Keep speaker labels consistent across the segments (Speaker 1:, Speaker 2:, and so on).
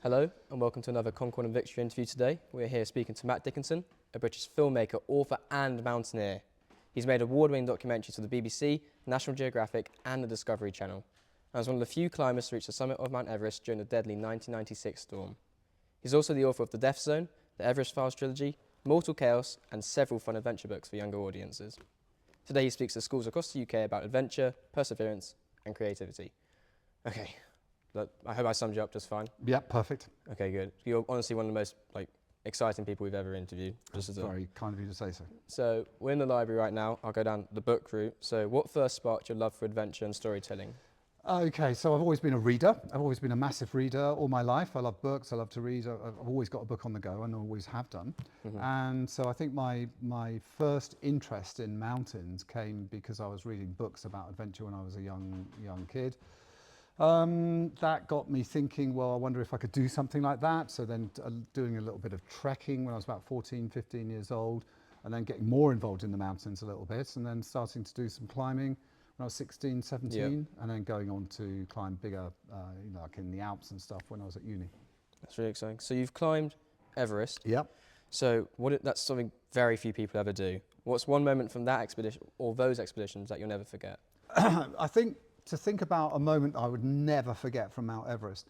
Speaker 1: Hello and welcome to another Concord and Victory interview today. We're here speaking to Matt Dickinson, a British filmmaker, author and mountaineer. He's made award-winning documentaries for the BBC, National Geographic and the Discovery Channel, and was one of the few climbers to reach the summit of Mount Everest during the deadly 1996 storm. He's also the author of The Death Zone, the Everest Files trilogy, Mortal Chaos and several fun adventure books for younger audiences. Today he speaks to schools across the UK about adventure, perseverance and creativity. Okay. I hope I summed you up just fine.
Speaker 2: Yeah, perfect.
Speaker 1: Okay, good. You're honestly one of the most exciting people we've ever interviewed.
Speaker 2: That's very kind of you to say so.
Speaker 1: So we're in the library right now. I'll go down the book route. So what first sparked your love for adventure and storytelling?
Speaker 2: Okay, so I've always been a reader. I've always been a massive reader all my life. I love books. I love to read. I've always got a book on the go and always have done. And so I think my first interest in mountains came because I was reading books about adventure when I was a young kid. That got me thinking, well, I wonder if I could do something like that. So then doing a little bit of trekking when I was about 14, 15 years old, and then getting more involved in the mountains a little bit, and then starting to do some climbing when I was 16, 17, and then going on to climb bigger, like in the Alps and stuff when I was at uni.
Speaker 1: That's really exciting. So you've climbed Everest.
Speaker 2: Yep.
Speaker 1: So that's something very few people ever do. What's one moment from that expedition or those expeditions that you'll never forget?
Speaker 2: I think to think about a moment I would never forget from Mount Everest,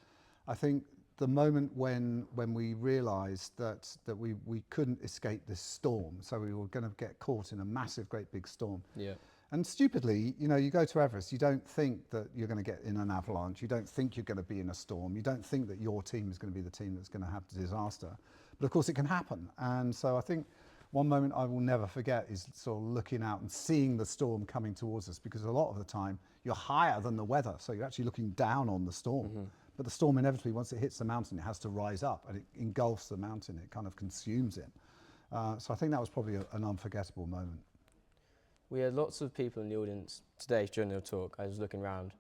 Speaker 2: I think the moment when we realised that we couldn't escape this storm, so we were going to get caught in a massive, great big storm. Yeah. And stupidly, you go to Everest, you don't think that you're going to get in an avalanche, you don't think you're going to be in a storm, you don't think that your team is going to be the team that's going to have the disaster. But of course it can happen. And so I think one moment I will never forget is sort of looking out and seeing the storm coming towards us, because a lot of the time you're higher than the weather, so you're actually looking down on the storm. But the storm inevitably, once it hits the mountain, it has to rise up and it engulfs the mountain, it kind of consumes it. So I think that was probably an unforgettable moment.
Speaker 1: We had lots of people in the audience today during your talk. I was looking around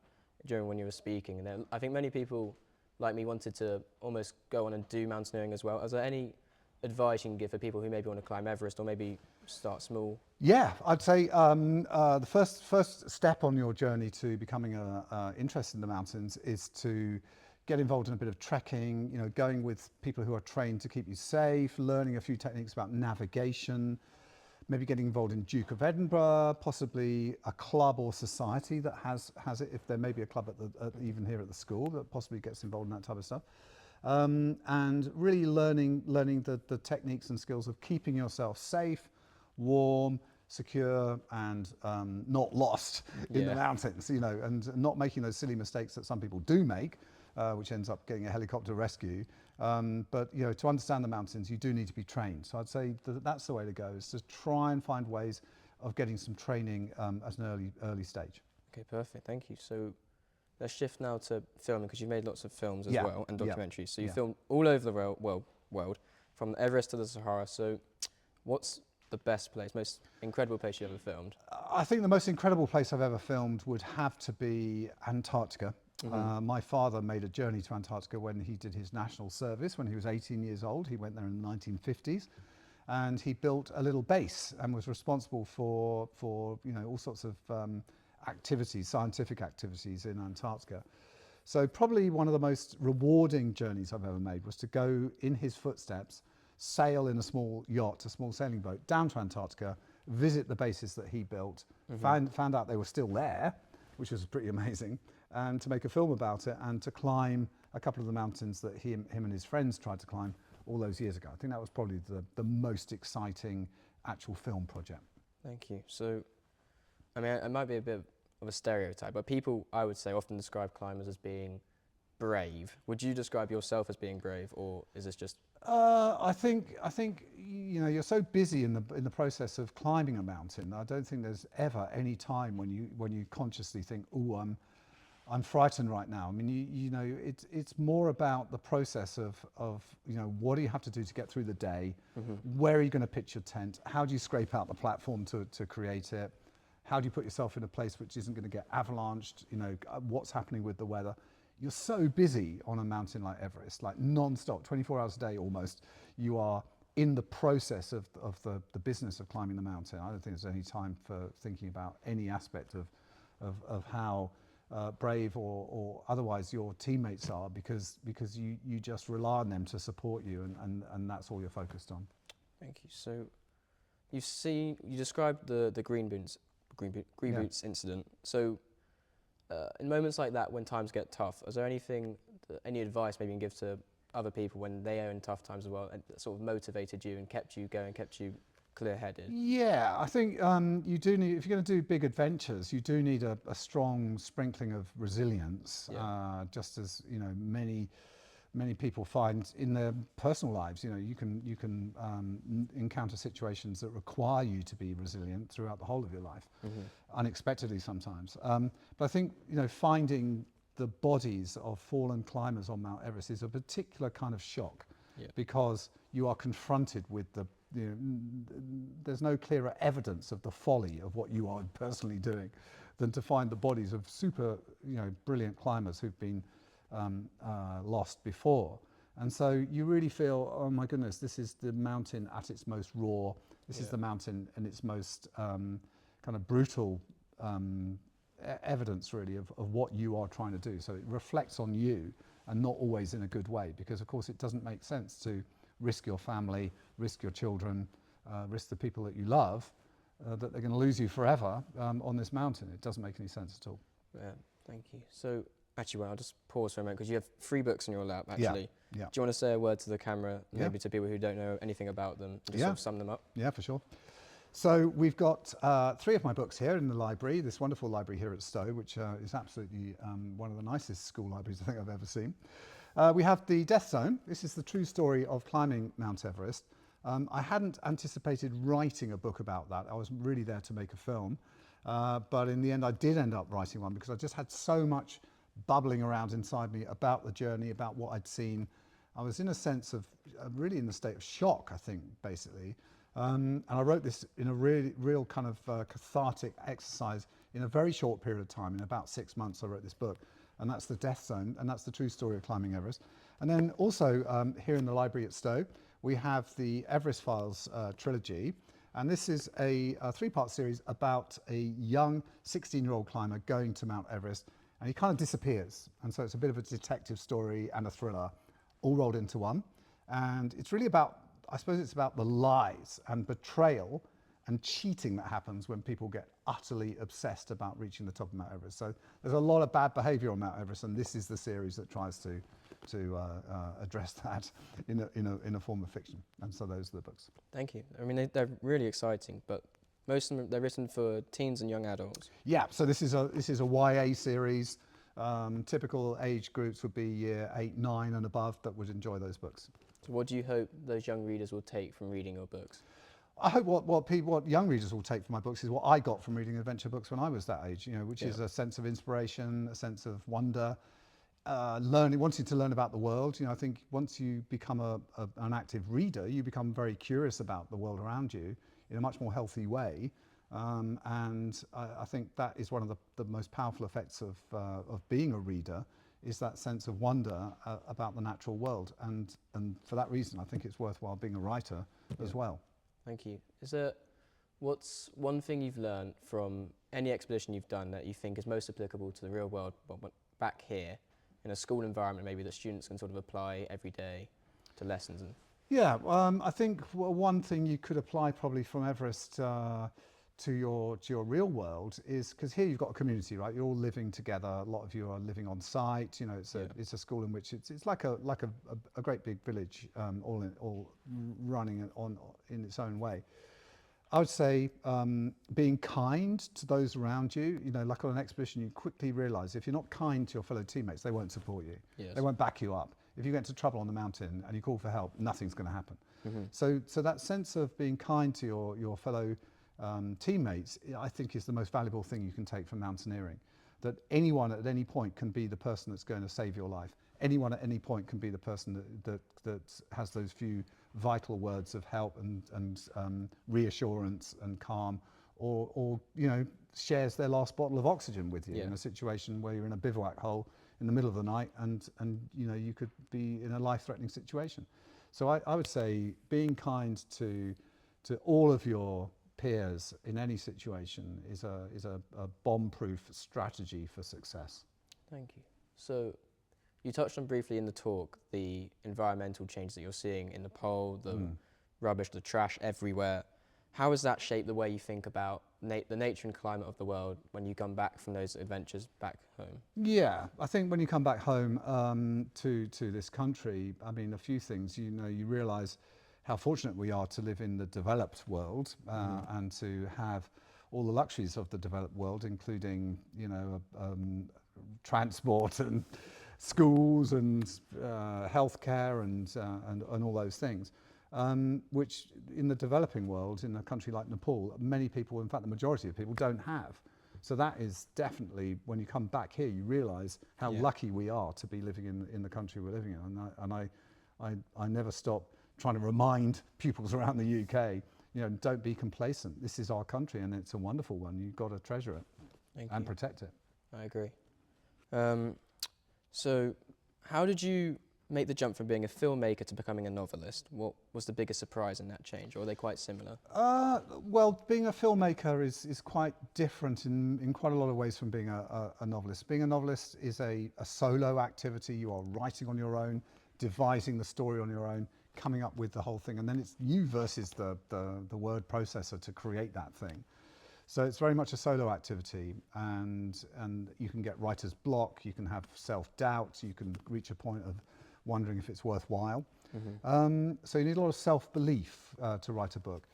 Speaker 1: during when you were speaking, and I think many people like me wanted to almost go on and do mountaineering as well. Is there any advice you can give for people who maybe want to climb Everest or maybe start small?
Speaker 2: Yeah, I'd say the first step on your journey to becoming interested in the mountains is to get involved in a bit of trekking, going with people who are trained to keep you safe, learning a few techniques about navigation, maybe getting involved in Duke of Edinburgh, possibly a club or society that has it, if there may be a club even here at the school that possibly gets involved in that type of stuff. And really learning the techniques and skills of keeping yourself safe, warm, secure, and not lost in the mountains, and not making those silly mistakes that some people do make, which ends up getting a helicopter rescue. But to understand the mountains, you do need to be trained. So I'd say that's the way to go, is to try and find ways of getting some training at an early stage.
Speaker 1: Okay, perfect. Thank you. So let's shift now to filming, because you've made lots of films as well and documentaries. So you filmed all over the world, from Everest to the Sahara. So what's the best place, most incredible place you ever filmed?
Speaker 2: I think the most incredible place I've ever filmed would have to be Antarctica. My father made a journey to Antarctica when he did his national service when he was 18 years old. He went there in the 1950s, and he built a little base and was responsible for all sorts of activities, scientific activities in Antarctica. So probably one of the most rewarding journeys I've ever made was to go in his footsteps, sail in a small yacht, a small sailing boat, down to Antarctica, visit the bases that he built, found out they were still there, which was pretty amazing, and to make a film about it, and to climb a couple of the mountains that him and his friends tried to climb all those years ago. I think that was probably the most exciting actual film project.
Speaker 1: Thank you. So, I mean, it might be a bit of a stereotype, but people, I would say, often describe climbers as being brave. Would you describe yourself as being brave, or is this just?
Speaker 2: I think you're so busy in the process of climbing a mountain. I don't think there's ever any time when you consciously think, "Oh, I'm frightened right now." I mean, it's more about the process of what do you have to do to get through the day, where are you going to pitch your tent, how do you scrape out the platform to create it, how do you put yourself in a place which isn't going to get avalanched, what's happening with the weather. You're so busy on a mountain like Everest, like non-stop, 24 hours a day almost. You are in the process of the business of climbing the mountain. I don't think there's any time for thinking about any aspect of how brave or otherwise your teammates are, because you just rely on them to support you, and that's all you're focused on.
Speaker 1: Thank you. So you described the green boots incident. So in moments like that, when times get tough, is there any advice maybe you can give to other people when they are in tough times as well, and that sort of motivated you and kept you going, kept you clear-headed?
Speaker 2: Yeah, I think you do need, if you're going to do big adventures, you do need a strong sprinkling of resilience, just as many people find in their personal lives. You can encounter situations that require you to be resilient throughout the whole of your life, unexpectedly sometimes. But I think finding the bodies of fallen climbers on Mount Everest is a particular kind of shock, because you are confronted with there's no clearer evidence of the folly of what you are personally doing than to find the bodies of super brilliant climbers who've been lost before. And so you really feel, oh my goodness, this is the mountain at its most raw. This is the mountain in its most kind of brutal evidence, really, of what you are trying to do. So it reflects on you, and not always in a good way, because of course it doesn't make sense to risk your family, risk your children, risk the people that you love, that they're going to lose you forever on this mountain. It doesn't make any sense at all.
Speaker 1: Yeah, thank you. So actually, I'll just pause for a moment, because you have 3 books in your lap, actually.
Speaker 2: Yeah.
Speaker 1: Do you want to say a word to the camera, maybe to people who don't know anything about them, just sort of sum them up?
Speaker 2: Yeah, for sure. So we've got 3 of my books here in the library, this wonderful library here at Stowe, which is absolutely one of the nicest school libraries I think I've ever seen. We have The Death Zone. This is the true story of climbing Mount Everest. I hadn't anticipated writing a book about that. I was really there to make a film. But in the end, I did end up writing one, because I just had so much bubbling around inside me about the journey, about what I'd seen. I was in a sense of, really in a state of shock, I think, basically. And I wrote this in a real kind of cathartic exercise in a very short period of time. In about 6 months, I wrote this book. And that's The Death Zone, and that's the true story of climbing Everest. And then also here in the library at Stowe, we have the Everest Files trilogy. And this is a 3-part series about a young 16-year-old climber going to Mount Everest, and he kind of disappears. And so it's a bit of a detective story and a thriller all rolled into one. And it's really about, I suppose it's about the lies and betrayal and cheating that happens when people get utterly obsessed about reaching the top of Mount Everest. So there's a lot of bad behavior on Mount Everest, and this is the series that tries to address that in a form of fiction. And so those are the books.
Speaker 1: Thank you. I mean, they're really exciting, but most of them, they're written for teens and young adults. Yeah,
Speaker 2: so this is a YA series. Typical age groups would be year 8, 9 and above that would enjoy those books.
Speaker 1: So what do you hope those young readers will take from reading your books?
Speaker 2: I hope what young readers will take from my books is what I got from reading adventure books when I was that age, which is a sense of inspiration, a sense of wonder, wanting to learn about the world. I think once you become an active reader, you become very curious about the world around you in a much more healthy way. And I think that is one of the most powerful effects of being a reader, is that sense of wonder about the natural world. And for that reason, I think it's worthwhile being a writer as well.
Speaker 1: Thank you. What's one thing you've learned from any expedition you've done that you think is most applicable to the real world, but back here in a school environment, maybe that students can sort of apply every day to lessons?
Speaker 2: I think one thing you could apply probably from Everest to your real world is, because here you've got a community, right? You're all living together. A lot of you are living on site. It's a school in which it's like a great big village, all running in its own way. I would say being kind to those around you. Like on an expedition, you quickly realise if you're not kind to your fellow teammates, they won't support you.
Speaker 1: Yes.
Speaker 2: They won't back you up. If you get into trouble on the mountain and you call for help, nothing's going to happen. So that sense of being kind to your fellow teammates, I think, is the most valuable thing you can take from mountaineering. That anyone at any point can be the person that's going to save your life. Anyone at any point can be the person that has those few vital words of help and reassurance and calm, or shares their last bottle of oxygen with you in a situation where you're in a bivouac hole in the middle of the night and you could be in a life-threatening situation. So I would say being kind to all of your peers in any situation is a bomb-proof strategy for success.
Speaker 1: Thank you. So you touched on briefly in the talk the environmental change that you're seeing in Nepal, the rubbish, the trash everywhere. How has that shaped the way you think about the nature and climate of the world when you come back from those adventures back home?
Speaker 2: Yeah, I think when you come back home to this country, I mean, a few things. You know, you realise how fortunate we are to live in the developed world and to have all the luxuries of the developed world, including, you know, transport and schools and healthcare and all those things. Which in the developing world, in a country like Nepal, many people, in fact the majority of people, don't have. So that is definitely, when you come back here, you realise how lucky we are to be living in the country we're living in. And I never stop trying to remind pupils around the UK, you know, don't be complacent. This is our country and it's a wonderful one. You've got to treasure it and protect it.
Speaker 1: I agree. So how did you make the jump from being a filmmaker to becoming a novelist? What was the biggest surprise in that change, or are they quite similar?
Speaker 2: Well, being a filmmaker is quite different in quite a lot of ways from being a novelist. Being a novelist is a solo activity. You are writing on your own, devising the story on your own, coming up with the whole thing, and then it's you versus the word processor to create that thing. So it's very much a solo activity, and you can get writer's block, you can have self-doubt, you can reach a point of wondering if it's worthwhile. So you need a lot of self-belief to write a book.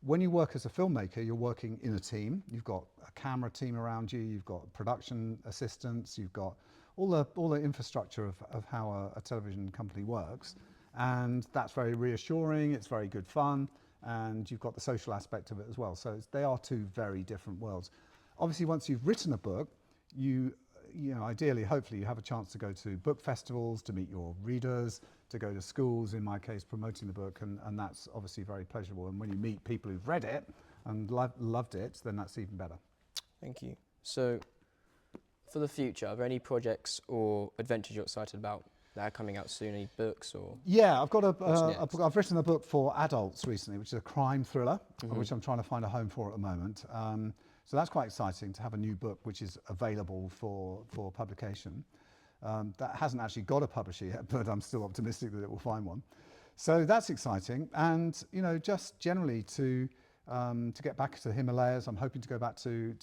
Speaker 2: When you work as a filmmaker, you're working in a team. You've got a camera team around you, you've got production assistants, you've got all the infrastructure of how a television company works. And that's very reassuring, it's very good fun, and you've got the social aspect of it as well. So they are two very different worlds. Obviously, once you've written a book, you know, ideally, hopefully, you have a chance to go to book festivals, to meet your readers, to go to schools, in my case, promoting the book, and that's obviously very pleasurable. And when you meet people who've read it and loved it, then that's even better.
Speaker 1: Thank you. So, for the future, are there any projects or adventures you're excited about that are coming out soon? Any books or?
Speaker 2: Yeah, I've got a book. I've written a book for adults recently, which is a crime thriller, which I'm trying to find a home for at the moment. So that's quite exciting to have a new book which is available for publication. That hasn't actually got a publisher yet, but I'm still optimistic that it will find one. So that's exciting, and you know, just generally to get back to the Himalayas. I'm hoping to go back to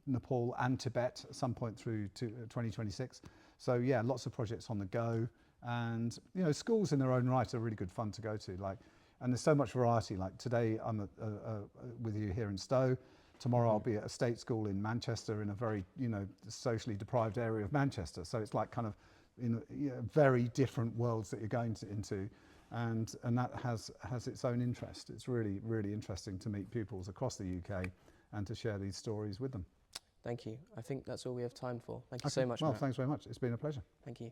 Speaker 2: Nepal and Tibet at some point through to 2026. So yeah, lots of projects on the go, and you know, schools in their own right are really good fun to go to. Like, and there's so much variety. Like today, I'm with you here in Stowe. Tomorrow I'll be at a state school in Manchester, in a very, you know, socially deprived area of Manchester. So it's like kind of in very different worlds that you're going into, and that has its own interest. It's really, really interesting to meet pupils across the UK and to share these stories with them.
Speaker 1: Thank you. I think that's all we have time for. Thank you so much,
Speaker 2: Well,
Speaker 1: Matt.
Speaker 2: thanks very much. It's been a pleasure.
Speaker 1: Thank you.